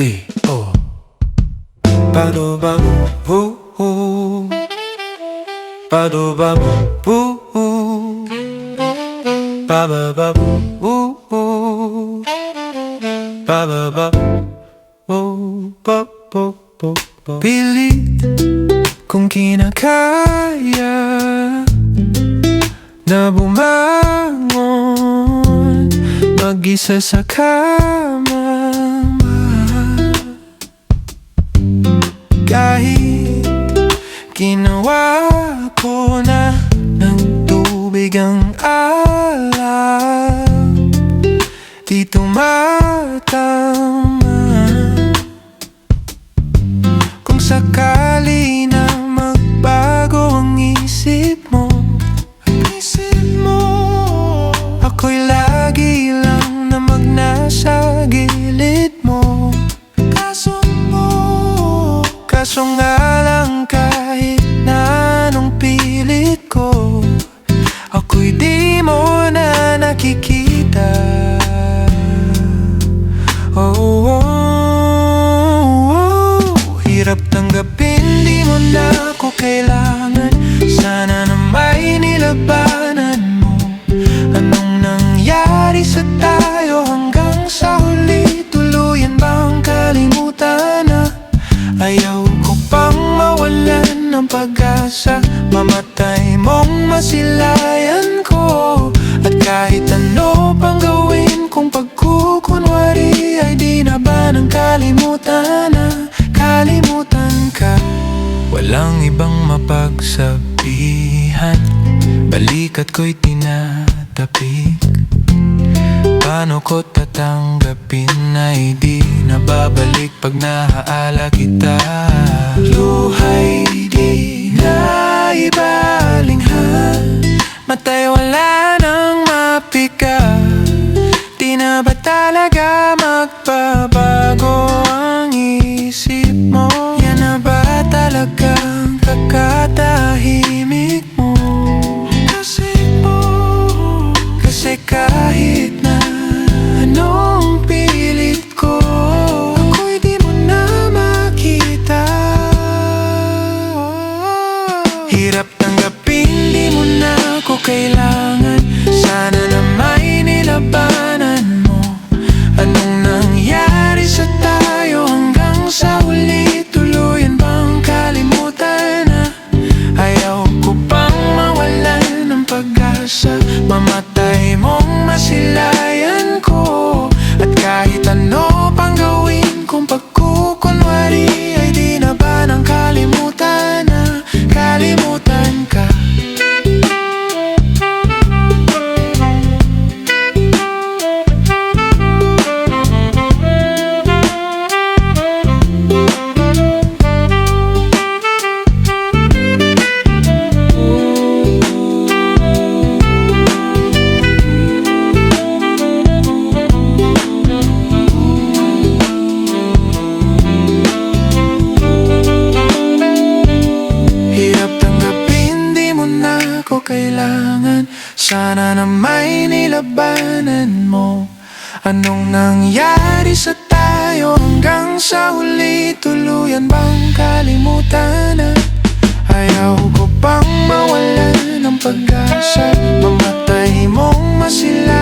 3, 4 Ba-do-bum, boo. Ba-do-bum, boo. Ba-ba-bum, boo. Ba-ba-bum, boo. Ba-ba-bum. Pilit kung kinakaya na bumangon mag-isa sa kama, kahit ginawa ko na ng tubig ang alak, di tumatama. Kung sakali na magbago ang isip mo, ako'y lagi lang na magnasa gilid mo. Kaso nga lang kahit na anong pilit ko, ako'y di mo na nakikita. Hirap tanggapin, di mo na ako kailangan. Sana na may nilabanan mo. Anong nangyari sa tayo hanggang sa huli? Tuluyan bang kalimutan na? Ayaw ko pang mawalan ng pag-asa, mamatay mong masilayan ko. At kahit ano pang gawin kung pagkukunwari, ay di na ba ng kalimutan na? Kalimutan ka. Walang ibang mapagsabihan, balikat ko'y tinatapik. Paano ko tatanggapin na di nababalik pag nahaala kita? Luhay di na ibalinghan, matay wala nang mapika. Di na ba talaga magbabago ang isip mo? Yan na ba talagang kakatahimik mo? Kasi kahit na anong pilit ko, ako'y di mo na makita. Hirap tanggapin, di mo na ako kailangan. Sana na may nilabanan mo. Anong nangyari sa tayo hanggang sa huli? Tuluyan bang kalimutan na? Ayaw ko pang mawalan ng pag-asa, mamatay mong masilayan ko. At kahit ano pang gawin kung pagkukunwari, ay di na ba ng kalimutan na? Kalimutan ka. Kailangan, sana na may nilabanan mo. Anong nangyari sa tayo hanggang sa huli? Tuluyan bang kalimutan na? Ayaw ko pang mawalan ng pag-asa, mamatay mong masila.